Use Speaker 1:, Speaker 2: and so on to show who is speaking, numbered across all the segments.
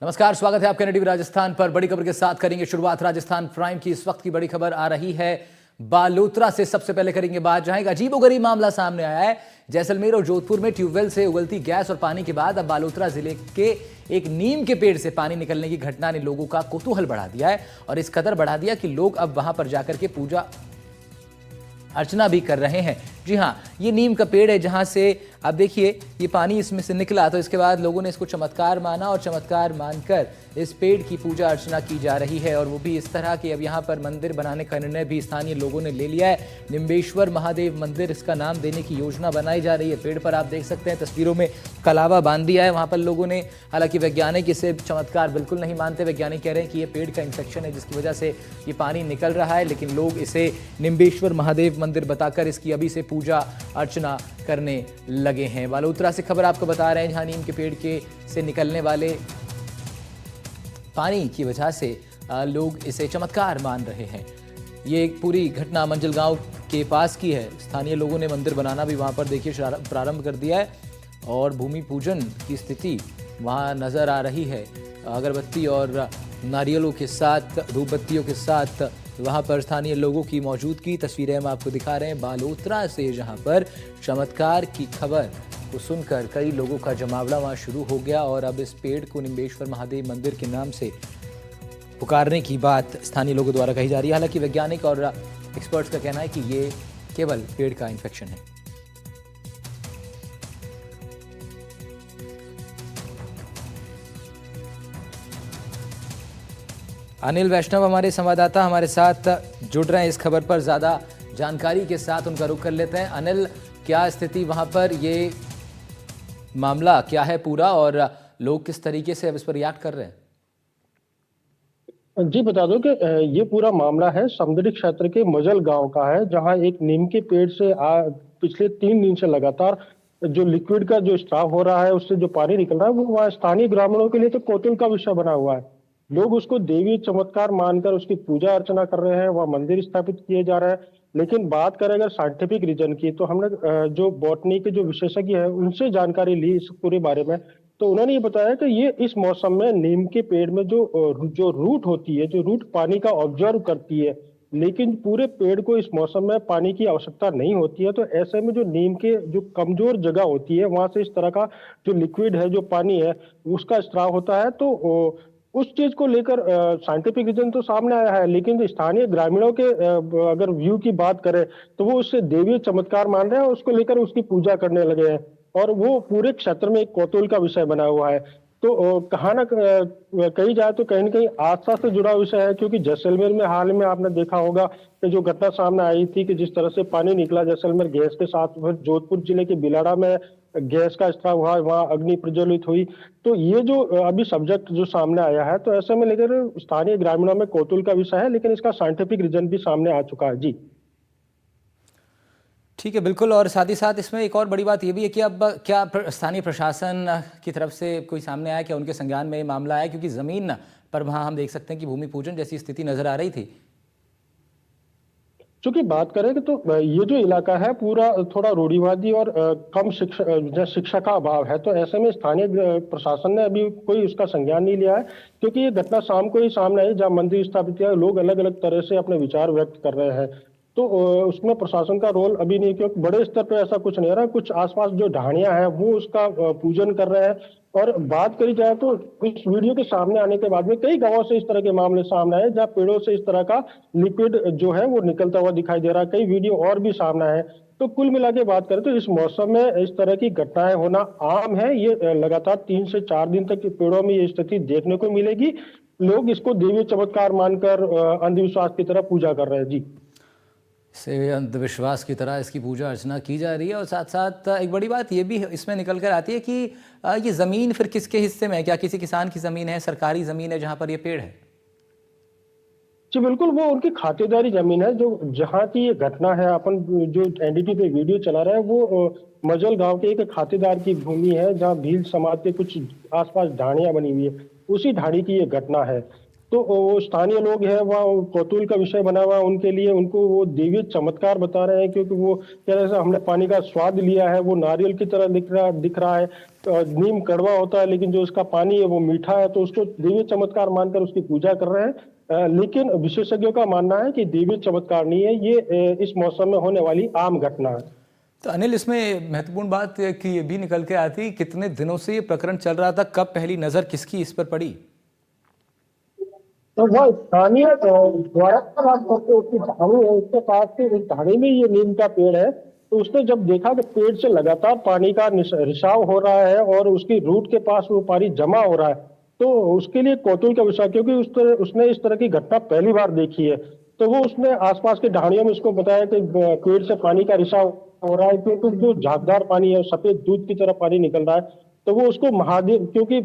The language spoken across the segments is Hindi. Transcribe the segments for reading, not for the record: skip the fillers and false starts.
Speaker 1: नमस्कार, स्वागत है आपका NDTV राजस्थान पर। बड़ी खबर के साथ करेंगे शुरुआत राजस्थान प्राइम की। इस वक्त की बड़ी खबर आ रही है बालोतरा से। सबसे पहले करेंगे बात, जहां एक अजीबोगरीब मामला सामने आया है। जैसलमेर और जोधपुर में ट्यूबवेल से उगलती गैस और पानी के बाद अब बालोतरा जिले के एक नीम के पेड़ से पानी निकलने की घटना ने लोगों का कौतूहल बढ़ा दिया है, और इस कदर बढ़ा दिया कि लोग अब वहां पर जाकर के पूजा अर्चना भी कर रहे हैं। जी हाँ, ये नीम का पेड़ है जहां से अब देखिए ये पानी इसमें से निकला, तो इसके बाद लोगों ने इसको चमत्कार माना और चमत्कार मानकर इस पेड़ की पूजा अर्चना की जा रही है। और वो भी इस तरह कि अब यहाँ पर मंदिर बनाने का निर्णय भी स्थानीय लोगों ने ले लिया है। निम्बेश्वर महादेव मंदिर इसका नाम देने की योजना बनाई जा रही है। पेड़ पर आप देख सकते हैं तस्वीरों में कलावा बांध दिया है वहाँ पर लोगों ने। हालांकि वैज्ञानिक इसे चमत्कार बिल्कुल नहीं मानते। वैज्ञानिक कह रहे हैं कि ये पेड़ का इन्फेक्शन है जिसकी वजह से ये पानी निकल रहा है, लेकिन लोग इसे निम्बेश्वर महादेव मंदिर बताकर इसकी अभी से पूजा अर्चना करने लगे हैं। बालोतरा से खबर आपको बता रहे हैं, जहां नीम के पेड़ के से निकलने वाले पानी की वजह से लोग इसे चमत्कार मान रहे हैं। ये एक पूरी घटना मंजलगांव के पास की है। स्थानीय लोगों ने मंदिर बनाना भी वहां पर देखिए प्रारंभ कर दिया है, और भूमि पूजन की स्थिति वहां नजर आ रही है। अगरबत्ती और नारियलों के साथ, धूप बत्तियों के साथ वहाँ पर स्थानीय लोगों की मौजूदगी। तस्वीरें हम आपको दिखा रहे हैं बालोतरा से, जहाँ पर चमत्कार की खबर को सुनकर कई लोगों का जमावड़ा वहाँ शुरू हो गया, और अब इस पेड़ को निम्बेश्वर महादेव मंदिर के नाम से पुकारने की बात स्थानीय लोगों द्वारा कही जा रही है। हालांकि वैज्ञानिक और एक्सपर्ट्स का कहना है कि ये केवल पेड़ का इन्फेक्शन है। अनिल वैष्णव हमारे संवाददाता हमारे साथ जुड़ रहे हैं इस खबर पर ज़्यादा जानकारी के साथ। उनका रुख कर लेते हैं। अनिल, क्या स्थिति वहां पर, ये मामला क्या है पूरा, और लोग किस तरीके से अब इस पर रिएक्ट कर रहे हैं?
Speaker 2: जी बता दो कि ये पूरा मामला है समुद्री क्षेत्र के मजल गांव का है, जहां एक नीम के पेड़ से पिछले 3 दिन से लगातार जो लिक्विड का जो स्त्राव हो रहा है, उससे जो पानी निकल रहा है, वो वहाँ स्थानीय ग्रामीणों के लिए तो कौतूहल का विषय बना हुआ है। लोग उसको देवी चमत्कार मानकर उसकी पूजा अर्चना कर रहे हैं, वहाँ मंदिर स्थापित किए जा रहे हैं। लेकिन बात करें अगर साइंटिफिक रीजन की, तो हमने जो बॉटनी के जो विशेषज्ञ हैं उनसे जानकारी ली इस पूरे बारे में। तो उन्होंने ये बताया कि ये इस मौसम में नीम के पेड़ में जो रूट होती है, जो रूट पानी का ऑब्जर्व करती है, लेकिन पूरे पेड़ को इस मौसम में पानी की आवश्यकता नहीं होती है। तो ऐसे में जो नीम के जो कमजोर जगह होती है, वहां से इस तरह का जो लिक्विड है, जो पानी है, उसका स्त्राव होता है। तो उस चीज को लेकर साइंटिफिक रीजन तो सामने आया है, लेकिन स्थानीय ग्रामीणों के अगर व्यू की बात करें, तो वो उससे देवी चमत्कार मान रहे हैं और उसको लेकर उसकी पूजा करने लगे हैं, और वो पूरे क्षेत्र में एक कौतूहल का विषय बना हुआ है। तो कहा ना कही जाए तो कहीं ना कहीं आस्था से जुड़ा विषय है, क्योंकि जैसलमेर में हाल में आपने देखा होगा कि जो घटना सामने आई थी कि जिस तरह से पानी निकला जैसलमेर गैस के साथ, फिर जोधपुर जिले के बिलाड़ा में गैस का स्त्राव हुआ, वहां अग्नि प्रज्वलित हुई। तो ये जो अभी सब्जेक्ट जो सामने आया है, तो ऐसे में लेकर स्थानीय ग्रामीणों में कौतूहल का विषय है, लेकिन इसका साइंटिफिक रीजन भी सामने आ चुका है। जी
Speaker 1: ठीक है, बिल्कुल। और साथ ही साथ इसमें एक और बड़ी बात यह भी है कि अब क्या स्थानीय प्रशासन की तरफ से कोई सामने आया, क्या उनके संज्ञान में ये मामला आया? क्योंकि ज़मीन पर वहाँ हम देख सकते हैं कि भूमि पूजन जैसी स्थिति नजर आ रही थी।
Speaker 2: चूंकि बात करें तो ये जो इलाका है पूरा थोड़ा रूढ़िवादी और कम शिक्षा का अभाव है। तो ऐसे में स्थानीय प्रशासन ने अभी कोई उसका संज्ञान नहीं लिया है, क्योंकि ये घटना शाम को ही सामने आई, जहां मंदिर स्थापित किया, लोग अलग अलग तरह से अपने विचार व्यक्त कर रहे हैं। तो उसमें प्रशासन का रोल अभी नहीं, क्योंकि बड़े स्तर पर ऐसा कुछ नहीं हो रहा। कुछ आसपास जो ढाणियां हैं वो उसका पूजन कर रहे हैं। और बात करी जाए तो इस वीडियो के सामने आने के बाद में कई गांवों से इस तरह के मामले सामने आए, जहां पेड़ों से इस तरह का लिक्विड जो है वो निकलता हुआ दिखाई दे रहा है। कई वीडियो और भी सामने आए। तो कुल मिला के बात करें तो इस मौसम में इस तरह की घटनाएं होना आम है। ये लगातार 3 से 4 दिन तक पेड़ों में ये स्थिति देखने को मिलेगी। लोग इसको देवी चमत्कार मानकर अंधविश्वास की तरह पूजा कर रहे हैं। जी,
Speaker 1: से अंधविश्वास की तरह इसकी पूजा अर्चना की जा रही है। और साथ साथ एक बड़ी बात ये भी इसमें निकल कर आती है कि ये ज़मीन फिर किसके हिस्से में है? क्या किसी किसान की ज़मीन है, सरकारी ज़मीन है जहाँ पर ये पेड़ है?
Speaker 2: जी बिल्कुल, वो उनकी खातेदारी जमीन है। जो जहाँ की ये घटना है, अपन जो एनडीटी पे वीडियो चला रहे हैं, वो मजल गांव के एक खातेदार की भूमि है, जहाँ भील समाज के कुछ आसपास ढाणियां बनी हुई है। उसी ढाणी की ये घटना है। तो वो स्थानीय लोग हैं वहाँ कौतूहल का विषय बना हुआ है उनके लिए, उनको वो देवी चमत्कार बता रहे हैं, क्योंकि वो कह रहे हैं हमने पानी का स्वाद लिया है, वो नारियल की तरह दिख रहा है। नीम कड़वा होता है लेकिन जो उसका पानी है वो मीठा है, तो उसको देवी चमत्कार मानकर उसकी पूजा कर रहे हैं। लेकिन विशेषज्ञों का मानना है कि देवी चमत्कार नहीं है, ये इस मौसम में होने वाली आम घटना है।
Speaker 1: तो अनिल, इसमें महत्वपूर्ण बात कि ये भी निकल के आती, कितने दिनों से ये प्रकरण चल रहा था, कब पहली नजर किसकी इस पर पड़ी?
Speaker 2: तो वह स्थानीय द्वारा बात करते उसकी ढाणी है, उसके पास से उस ढाणी में ये नीम का पेड़ है। तो उसने जब देखा कि पेड़ से लगातार पानी का रिसाव हो रहा है और उसकी रूट के पास वो पानी जमा हो रहा है, तो उसके लिए कौतूहल का विषय, क्योंकि उसने इस तरह की घटना पहली बार देखी है। तो वो उसने आसपास के ढाणियों में उसको बताया कि पेड़ से पानी का रिसाव हो रहा है, क्योंकि जो झागदार पानी है सफेद दूध की तरह पानी निकल रहा है। तो वो उसको महादेव, क्योंकि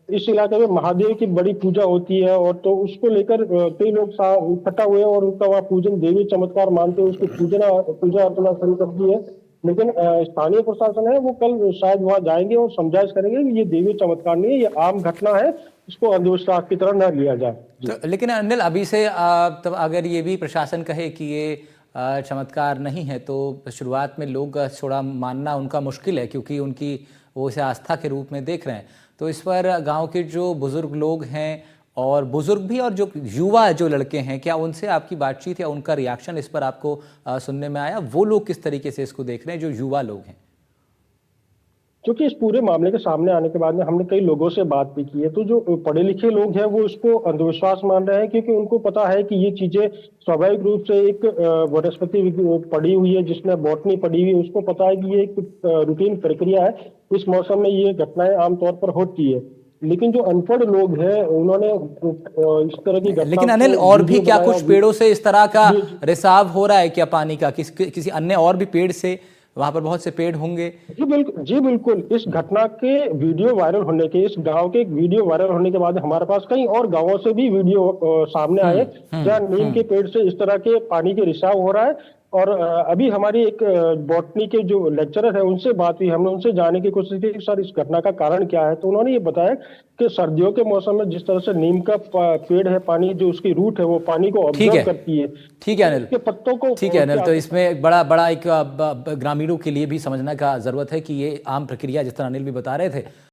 Speaker 2: इस इलाके में महादेव की बड़ी पूजा होती है, और तो उसको लेकर कई लोग इकट्ठा हुए और उनका वहाँ पूजन देवी चमत्कार मानते हुए उसकी पूजा अर्चना शुरू कर दी है। लेकिन स्थानीय प्रशासन है वो कल शायद वहां जाएंगे और समझाइश करेंगे कि ये देवी चमत्कार नहीं है, ये आम घटना है, इसको अंधविश्वास की तरह न लिया जाए।
Speaker 1: तो लेकिन अनिल, अभी से तब अगर ये भी प्रशासन कहे कि ये चमत्कार नहीं है, तो शुरुआत में लोग थोड़ा मानना उनका मुश्किल है, क्योंकि उनकी वो इसे आस्था के रूप में देख रहे हैं। तो इस पर गांव के जो बुजुर्ग लोग हैं, और बुजुर्ग भी, और जो युवा जो लड़के हैं, क्या उनसे आपकी बातचीत या उनका रिएक्शन इस पर आपको सुनने में आया? वो लोग किस तरीके से इसको देख रहे हैं, जो युवा लोग हैं?
Speaker 2: क्योंकि इस पूरे मामले के सामने आने के बाद में हमने कई लोगों से बात भी की है, तो जो पढ़े लिखे लोग हैं वो इसको अंधविश्वास मान रहे हैं, क्योंकि उनको पता है कि ये चीजें स्वाभाविक रूप से एक वनस्पति पड़ी हुई है, जिसमें बॉटनी पड़ी हुई है, उसको पता है कि ये एक रूटीन प्रक्रिया है, इस मौसम में ये घटनाएं आमतौर पर होती है। लेकिन जो अनपढ़ लोग हैं उन्होंने इस तरह की घटना
Speaker 1: लेकिन अनिल, और भी क्या कुछ पेड़ों से इस तरह का रिसाव हो रहा है क्या पानी का? किसी अन्य और भी पेड़ से? वहां पर बहुत से पेड़ होंगे।
Speaker 2: जी बिल्कुल, इस घटना के वीडियो वायरल होने के, इस गांव के वीडियो वायरल होने के बाद हमारे पास कई और गांवों से भी वीडियो सामने आए जहां नीम के पेड़ से इस तरह के पानी के रिसाव हो रहा है। और अभी हमारी एक बॉटनी के जो लेक्चरर है उनसे बात हुई, हमने उनसे जानने की कोशिश की सर इस घटना का कारण क्या है। तो उन्होंने ये बताया कि सर्दियों के मौसम में जिस तरह से नीम का पेड़ है, पानी जो उसकी रूट है वो पानी को ऑब्जर्व करती है।
Speaker 1: ठीक है अनिल,
Speaker 2: के पत्तों को,
Speaker 1: ठीक है अनिल, तो इसमें बड़ा बड़ा एक ग्रामीणों के लिए भी समझने का जरूरत है कि ये आम प्रक्रिया, जिस तरह अनिल भी बता रहे थे।